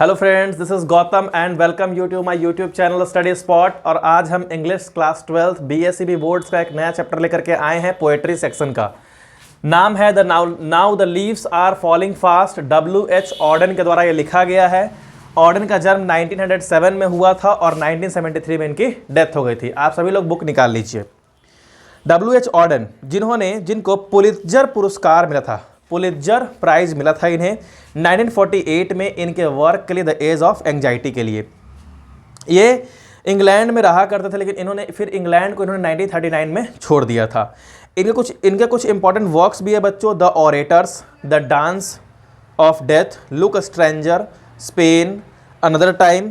Hello friends, this is Gautam and welcome you to my YouTube channel study spot. और आज हम English class 12 BSEB boards का एक नया चैप्टर लेकर के आए हैं। पोएट्री सेक्शन का नाम है the now the leaves are falling fast. W.H. Auden के द्वारा ये लिखा गया है। ऑर्डन का जन्म 1907 में हुआ था और 1973 में इनकी डेथ हो गई थी। आप सभी लोग बुक निकाल लीजिए। W.H. ऑर्डन जिनको पुलित्जर पुरस्कार मिला था, पुलित्जर प्राइज मिला था इन्हें 1948 में इनके वर्क के लिए द एज ऑफ एंजाइटी के लिए। ये इंग्लैंड में रहा करते थे, लेकिन इन्होंने फिर इंग्लैंड को 1939 में छोड़ दिया था। इनके कुछ इंपॉर्टेंट वर्क्स भी है बच्चों। The orators, the dance of death, look stranger, Spain, another time,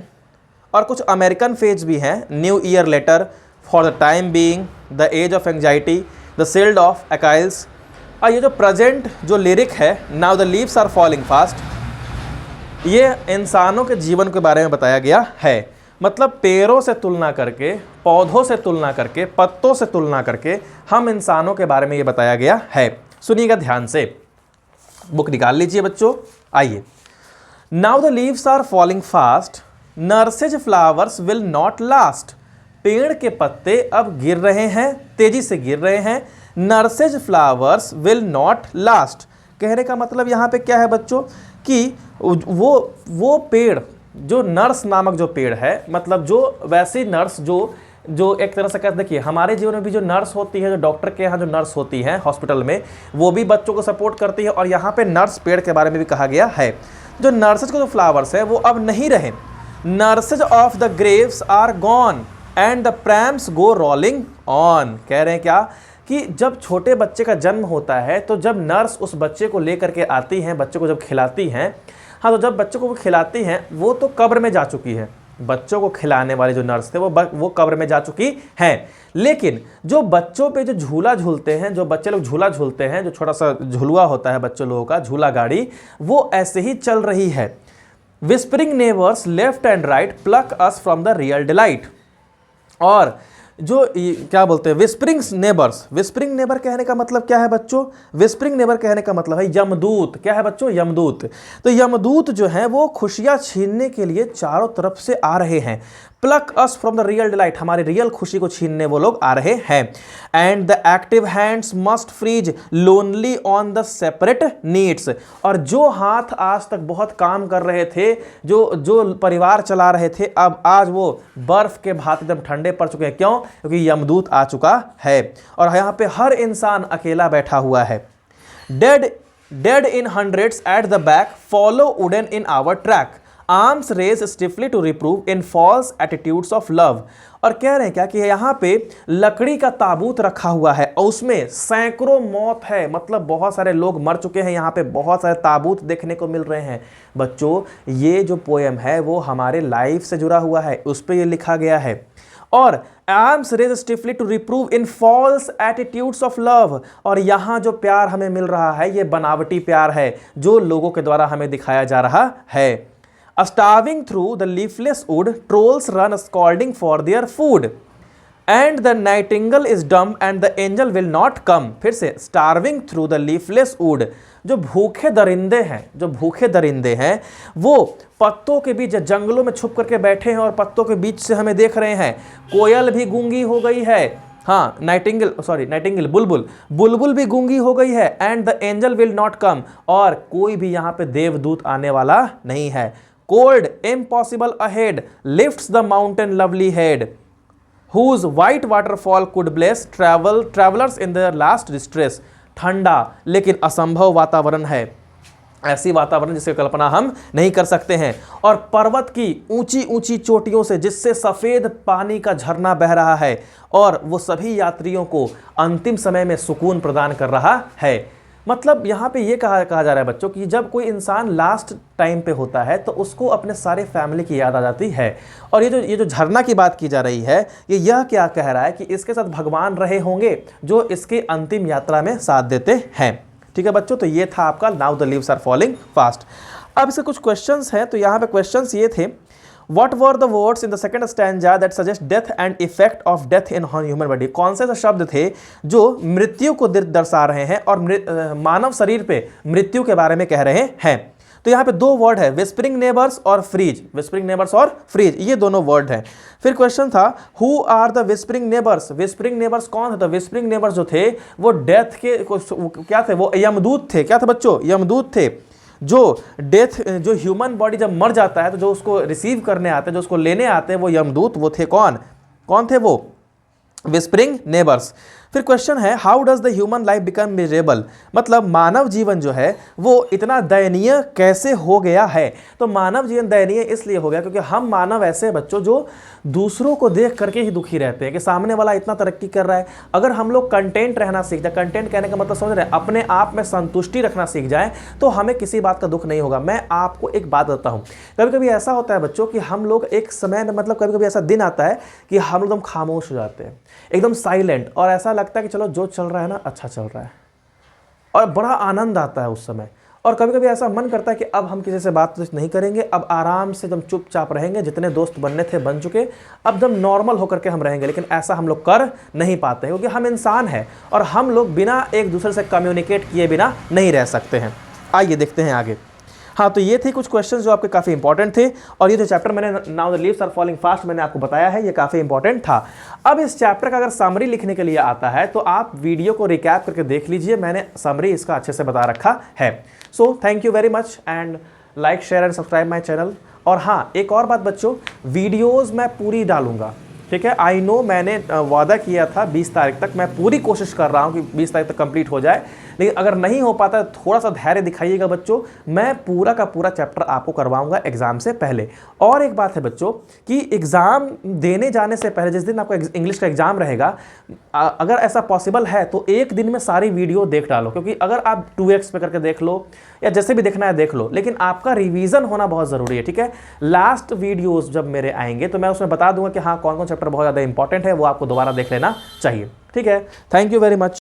और कुछ अमेरिकन फेज भी हैं। New year later, for the time being, the age of anxiety, the sealed of अकाइल्स। और ये जो प्रेजेंट जो लिरिक है, now the leaves are falling fast, ये इंसानों के जीवन के बारे में बताया गया है। मतलब पेड़ों से तुलना करके, पौधों से तुलना करके, पत्तों से तुलना करके हम इंसानों के बारे में ये बताया गया है। सुनिएगा ध्यान से, बुक निकाल लीजिए बच्चों। आइए, now the leaves are falling fast, nurses flowers will not last. पेड़ के पत्ते अब गिर रहे हैं, तेजी से गिर रहे हैं। Nurses flowers will not last, कहने का मतलब यहाँ पे क्या है बच्चों कि वो पेड़, जो नर्स नामक जो पेड़ है, मतलब जो वैसी नर्स जो एक तरह से कहते, देखिए हमारे जीवन में भी जो नर्स होती है, जो डॉक्टर के यहाँ जो नर्स होती है हॉस्पिटल में, वो भी बच्चों को सपोर्ट करती है। और यहाँ पे नर्स पेड़ के बारे में भी कहा गया है। जो नर्सेज के जो फ्लावर्स है वो अब नहीं रहे। Nurses of the Graves are gone and the प्रैम्स go rolling on. कह रहे हैं क्या कि जब छोटे बच्चे का जन्म होता है तो जब नर्स उस बच्चे को लेकर के आती हैं, बच्चे को जब खिलाती हैं, हाँ, तो जब बच्चे को वो खिलाती हैं वो तो कब्र में जा चुकी है। बच्चों को खिलाने वाले जो नर्स थे वो कब्र में जा चुकी हैं। लेकिन जो बच्चों पे जो झूला झूलते हैं, जो बच्चे लोग झूला झूलते हैं, जो छोटा सा झुलुआ होता है बच्चों लोगों का, झूला गाड़ी, वो ऐसे ही चल रही है। Whispering neighbours left and right pluck us from the real delight. और जो क्या बोलते हैं विस्परिंग नेबर्स, विस्परिंग नेबर कहने का मतलब क्या है बच्चों? विस्परिंग नेबर कहने का मतलब है यमदूत। क्या है बच्चों? यमदूत। तो यमदूत जो है वो खुशियां छीनने के लिए चारों तरफ से आ रहे हैं। Pluck us from the real delight, हमारी रियल खुशी को छीनने वो लोग आ रहे हैं। And the active hands must freeze lonely on the separate needs. और जो हाथ आज तक बहुत काम कर रहे थे, जो परिवार चला रहे थे, अब आज वो बर्फ के भांति एकदम ठंडे पड़ चुके हैं। क्यों? क्योंकि यमदूत आ चुका है और यहाँ पे हर इंसान अकेला बैठा हुआ है। Dead in hundreds at the back follow wooden in our track, arms raise स्टिफली to रिप्रूव in false attitudes of love. और कह रहे हैं क्या कि यहाँ पे लकड़ी का ताबूत रखा हुआ है और उसमें सैकड़ों मौत है, मतलब बहुत सारे लोग मर चुके हैं। यहाँ पे बहुत सारे ताबूत देखने को मिल रहे हैं। बच्चों, ये जो पोएम है वो हमारे लाइफ से जुड़ा हुआ है, उस पर ये लिखा गया है। और arms raise स्टिफली to रिप्रूव in false attitudes of love. और यहाँ जो प्यार हमें मिल रहा है ये बनावटी प्यार है जो लोगों के द्वारा हमें दिखाया जा रहा है। Starving through the leafless wood, trolls run scalding for their food. And the nightingale is dumb and the angel will not come. फिर से, starving through the leafless wood, जो भूखे दरिंदे हैं वो पत्तों के बीच, जंगलों में छुप करके बैठे हैं और पत्तों के बीच से हमें देख रहे हैं। कोयल भी गूंगी हो गई है, हाँ, नाइटिंगेल बुलबुल भी गूंगी हो गई है। And the angel will not come, और कोई भी यहाँ पे देवदूत आने वाला नहीं है। Cold, impossible ahead, lifts the mountain lovely head, whose white waterfall could bless travelers in their last distress. ठंडा लेकिन असंभव वातावरण है, ऐसी वातावरण जिसकी कल्पना हम नहीं कर सकते हैं। और पर्वत की ऊंची ऊंची चोटियों से जिससे सफ़ेद पानी का झरना बह रहा है और वो सभी यात्रियों को अंतिम समय में सुकून प्रदान कर रहा है। मतलब यहाँ पे ये कहा जा रहा है बच्चों कि जब कोई इंसान लास्ट टाइम पे होता है तो उसको अपने सारे फैमिली की याद आ जाती है। और ये जो झरना की बात की जा रही है, यह क्या कह रहा है कि इसके साथ भगवान रहे होंगे जो इसके अंतिम यात्रा में साथ देते हैं। ठीक है बच्चों, तो ये था आपका now the leaves are falling fast. अब इसके कुछ क्वेश्चंस हैं, तो यहाँ पे क्वेश्चंस ये थे, What were the words in the second stanza that suggest death and effect of death in human body? कौन से शब्द थे जो मृत्यु को दर्शा रहे हैं और मानव शरीर पे मृत्यु के बारे में कह रहे हैं? तो यहाँ पे दो वर्ड है, विस्परिंग नेबर्स और फ्रीज, विस्परिंग नेबर्स और फ्रीज, ये दोनों वर्ड हैं। फिर क्वेश्चन था who are the whispering neighbours, whispering neighbours कौन थे? तो विस्परिंग नेबर्स जो थे वो डेथ के क्या थे? वो यमदूत थे। क्या थे बच्चों? यमदूत थे। जो डेथ, जो ह्यूमन बॉडी जब मर जाता है तो जो उसको रिसीव करने आते हैं, जो उसको लेने आते हैं, वो यमदूत वो थे। कौन कौन थे वो? Whispering neighbours. फिर क्वेश्चन है how does the human life become miserable, मतलब मानव जीवन जो है वो इतना दयनीय कैसे हो गया है? तो मानव जीवन दयनीय इसलिए हो गया क्योंकि हम मानव ऐसे हैं बच्चों जो दूसरों को देख करके ही दुखी रहते हैं कि सामने वाला इतना तरक्की कर रहा है। अगर हम लोग कंटेंट रहना सीख जाए, कंटेंट कहने का मतलब समझ रहे हैं, अपने आप में संतुष्टि रखना सीख जाए, तो हमें किसी बात का दुख नहीं होगा। मैं आपको एक बात बताता हूँ, कभी कभी ऐसा होता है बच्चों कि हम लोग एक समय में, मतलब कभी कभी ऐसा दिन आता है कि हम एकदम खामोश हो जाते हैं, एकदम साइलेंट, और ऐसा लगता है कि चलो जो चल रहा है ना अच्छा चल रहा है, और बड़ा आनंद आता है उस समय। और कभी कभी ऐसा मन करता है कि अब हम किसी से बात नहीं करेंगे, अब आराम से एकदम चुपचाप रहेंगे, जितने दोस्त बनने थे बन चुके, अब एकदम नॉर्मल होकर के हम रहेंगे। लेकिन ऐसा हम लोग कर नहीं पाते हैं क्योंकि हम इंसान हैं और हम लोग बिना एक दूसरे से कम्युनिकेट किए बिना नहीं रह सकते हैं। आइए देखते हैं आगे। हाँ, तो ये थे कुछ क्वेश्चंस जो आपके काफ़ी इंपॉर्टेंट थे, और ये जो चैप्टर मैंने now the leaves are falling fast मैंने आपको बताया है, ये काफ़ी इंपॉर्टेंट था। अब इस चैप्टर का अगर समरी लिखने के लिए आता है तो आप वीडियो को रिकैप करके देख लीजिए, मैंने समरी इसका अच्छे से बता रखा है। So thank you very much and like share and subscribe my channel. और हाँ, एक और बात बच्चों, वीडियोज़ मैं पूरी डालूंगा, ठीक है? आई नो मैंने वादा किया था 20 तारीख तक, मैं पूरी कोशिश कर रहा हूँ कि 20 तारीख तक कंप्लीट हो जाए, लेकिन अगर नहीं हो पाता थोड़ा सा धैर्य दिखाइएगा बच्चों, मैं पूरा का पूरा चैप्टर आपको करवाऊंगा एग्जाम से पहले। और एक बात है बच्चों कि एग्ज़ाम देने जाने से पहले, जिस दिन आपका इंग्लिश का एग्जाम रहेगा, अगर ऐसा पॉसिबल है तो एक दिन में सारी वीडियो देख डालो, क्योंकि अगर आप 2x पे करके देख लो या जैसे भी देखना है देख लो, लेकिन आपका रिवीजन होना बहुत ज़रूरी है, ठीक है? लास्ट वीडियोज़ जब मेरे आएंगे तो मैं उसमें बता दूंगा कि हाँ कौन कौन चैप्टर बहुत ज़्यादा इंपॉर्टेंट है, वो आपको दोबारा देख लेना चाहिए, ठीक है? Thank you very much.